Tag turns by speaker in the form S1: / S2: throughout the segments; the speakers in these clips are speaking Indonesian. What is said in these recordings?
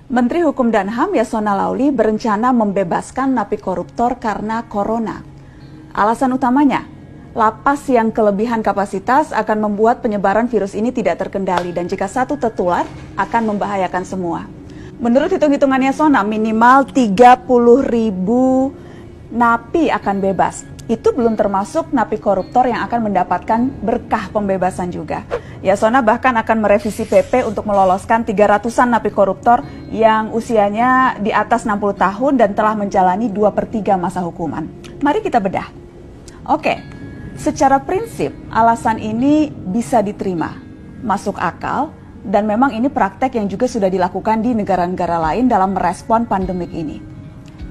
S1: Menteri Hukum dan HAM Yasona Laoly berencana membebaskan napi koruptor karena corona. Alasan utamanya, lapas yang kelebihan kapasitas akan membuat penyebaran virus ini tidak terkendali dan jika satu tertular akan membahayakan semua. Menurut hitung-hitungan Yasona, minimal 30.000 napi akan bebas. Itu belum termasuk napi koruptor yang akan mendapatkan berkah pembebasan juga. Yasona bahkan akan merevisi PP untuk meloloskan 300-an napi koruptor yang usianya di atas 60 tahun dan telah menjalani 2/3 masa hukuman. Mari kita bedah. Oke, secara prinsip alasan ini bisa diterima, masuk akal, dan memang ini praktek yang juga sudah dilakukan di negara-negara lain dalam merespon pandemik ini.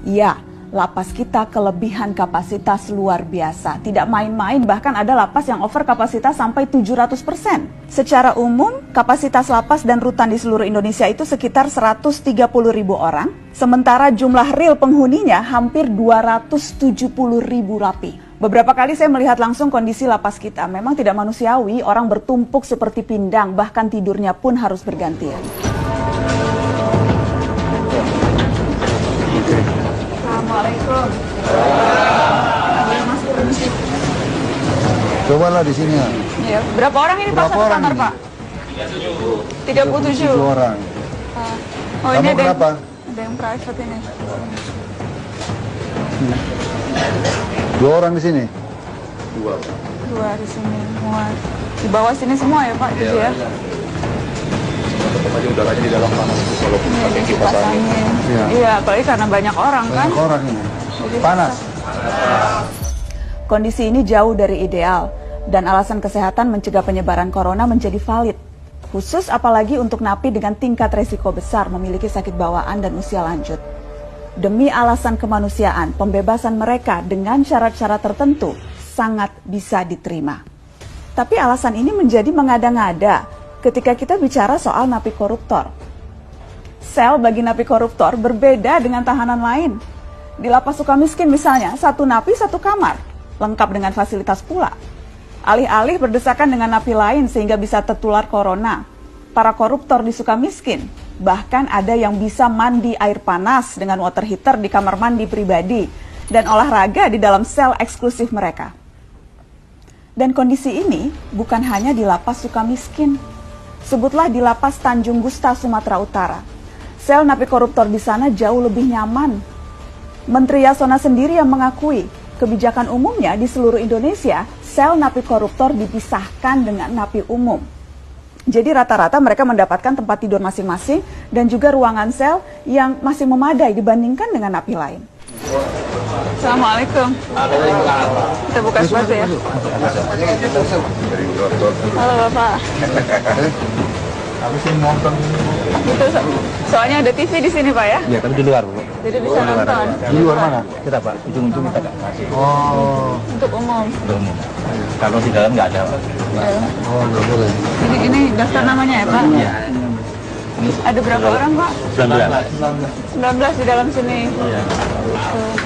S1: Ya, lapas kita kelebihan kapasitas luar biasa, tidak main-main, bahkan ada lapas yang over kapasitas sampai 700%. Secara umum, kapasitas lapas dan rutan di seluruh Indonesia itu sekitar 130.000 orang, sementara jumlah real penghuninya hampir 270.000 napi. Beberapa kali saya melihat langsung kondisi lapas kita, memang tidak manusiawi, orang bertumpuk seperti pindang, bahkan tidurnya pun harus bergantian. Assalamualaikum.
S2: Cobalah di sini ya.
S1: Iya. Berapa orang ini Pak satu kamar, Pak? 37
S2: orang.
S1: Oh,
S2: Kamu
S1: ini ada
S2: kenapa?
S1: Ada yang private ini.
S2: 2 orang di sini.
S1: 2 di sini semua. Di bawah sini semua ya, Pak? Gitu ya.
S3: Tetap aja udaranya di dalam panas itu walaupun pakai kipas angin.
S1: Iya, apalagi karena banyak orang kan.
S2: Banyak orang ini. Panas.
S1: Kondisi ini jauh dari ideal dan alasan kesehatan mencegah penyebaran corona menjadi valid. Khusus apalagi untuk napi dengan tingkat resiko besar memiliki sakit bawaan dan usia lanjut. Demi alasan kemanusiaan, pembebasan mereka dengan syarat-syarat tertentu sangat bisa diterima. Tapi alasan ini menjadi mengada-ngada ketika kita bicara soal napi koruptor. Sel bagi napi koruptor berbeda dengan tahanan lain. Di lapas Sukamiskin misalnya, satu napi satu kamar, lengkap dengan fasilitas pula. Alih-alih berdesakan dengan napi lain sehingga bisa tertular corona, para koruptor di Sukamiskin bahkan ada yang bisa mandi air panas dengan water heater di kamar mandi pribadi dan olahraga di dalam sel eksklusif mereka. Dan kondisi ini bukan hanya di lapas Sukamiskin. Sebutlah di lapas Tanjung Gusta, Sumatera Utara. Sel napi koruptor di sana jauh lebih nyaman. Menteri Yasona sendiri yang mengakui kebijakan umumnya di seluruh Indonesia, sel napi koruptor dipisahkan dengan napi umum. Jadi rata-rata mereka mendapatkan tempat tidur masing-masing dan juga ruangan sel yang masih memadai dibandingkan dengan napi lain. Assalamualaikum. Kita buka sepatu ya. Halo Bapak.
S3: Aku sih nonton.
S1: Itu soalnya ada TV di sini Pak ya?
S3: Iya, tapi di luar, Bu.
S1: Jadi bisa nonton.
S2: Di luar mana?
S3: Kita, Pak, ujung-ujung kita nggak kasih.
S2: Oh.
S1: Untuk umum.
S3: Untuk umum. Kalau di dalam nggak ada, Pak.
S1: Ya.
S2: Oh, nggak boleh.
S1: Ini daftar namanya ya Pak?
S3: Iya. Ini
S1: Ada berapa orang Pak?
S3: 19.
S1: 19 di dalam sini.
S3: Iya.
S1: Tuh.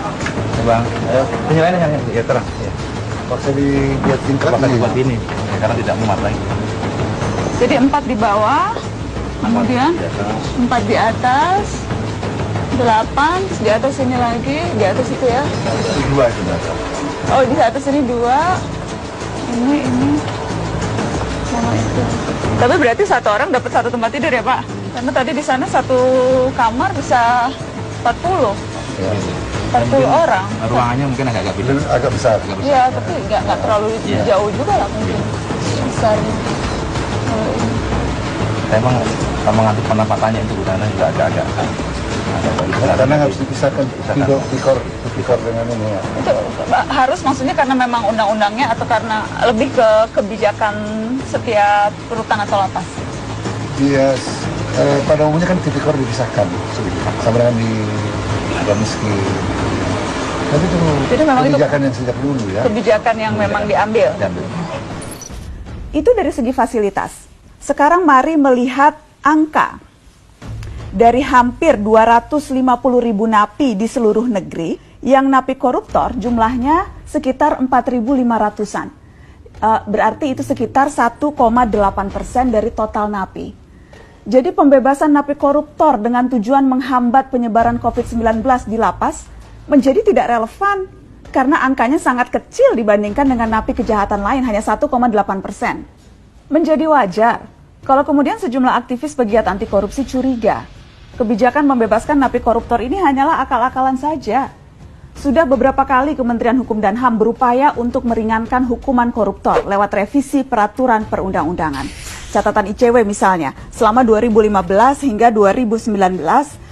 S3: Bang, ayo. Penilaian ya terang. Ya.
S2: Paksa dibuat tingkat
S3: Bakal
S2: nih.
S3: dibuat ini, ya, karena tidak muat lagi.
S1: Jadi 4 di bawah, kemudian 4 di atas, 8, terus di atas ini lagi, di atas itu ya.
S3: Itu 2 sudah.
S1: Oh, di atas ini 2, ini, sama itu. Tapi berarti satu orang dapat satu tempat tidur ya Pak? Karena tadi di sana satu kamar bisa 40.
S2: Ya.
S1: 40 orang.
S3: Ruangannya mungkin agak beda.
S2: Agak besar.
S1: Iya, tapi nggak terlalu jauh juga lah mungkin. Besar.
S3: Emang kalau mengatur penampakannya itu udara juga agak
S2: Karena harus dipisahkan pikor dengan ini ya.
S1: Itu harus maksudnya karena memang undang-undangnya atau karena lebih ke kebijakan setiap rutan atau lapas?
S2: Iya, pada umumnya kan tipikor dipisahkan sama dengan di Sukamiskin. Tapi itu
S1: Jadi memang
S2: kebijakan yang sejak dulu ya.
S1: Kebijakan yang memang diambil.
S3: diambil.
S1: Itu dari segi fasilitas. Sekarang mari melihat angka. Dari hampir 250.000 napi di seluruh negeri, yang napi koruptor jumlahnya sekitar 4.500-an. Berarti itu sekitar 1,8% dari total napi. Jadi pembebasan napi koruptor dengan tujuan menghambat penyebaran COVID-19 di lapas menjadi tidak relevan karena angkanya sangat kecil dibandingkan dengan napi kejahatan lain, hanya 1,8%. Menjadi wajar kalau kemudian sejumlah aktivis pegiat anti korupsi curiga kebijakan membebaskan napi koruptor ini hanyalah akal-akalan saja. Sudah beberapa kali Kementerian Hukum dan HAM berupaya untuk meringankan hukuman koruptor lewat revisi peraturan perundang-undangan. Catatan ICW misalnya, selama 2015 hingga 2019,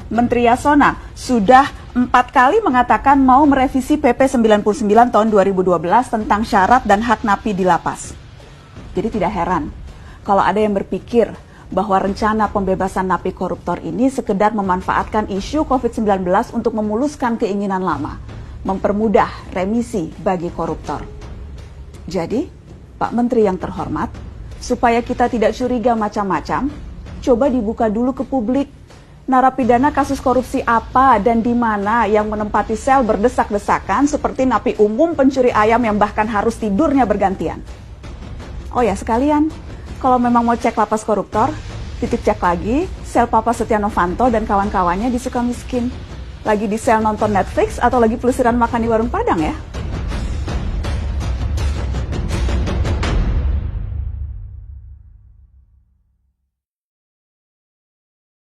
S1: Menteri Yasona sudah 4 kali mengatakan mau merevisi PP 99 tahun 2012 tentang syarat dan hak napi di lapas. Jadi tidak heran kalau ada yang berpikir bahwa rencana pembebasan napi koruptor ini sekedar memanfaatkan isu COVID-19 untuk memuluskan keinginan lama, mempermudah remisi bagi koruptor. Jadi, Pak Menteri yang terhormat, supaya kita tidak curiga macam-macam, coba dibuka dulu ke publik. Narapidana kasus korupsi apa dan di mana yang menempati sel berdesak-desakan seperti napi umum pencuri ayam yang bahkan harus tidurnya bergantian. Oh ya sekalian, kalau memang mau cek lapas koruptor, titip cek lagi sel Papa Setia Novanto dan kawan-kawannya di Sukamiskin. Lagi di sel nonton Netflix atau lagi pelesiran makan di warung Padang ya?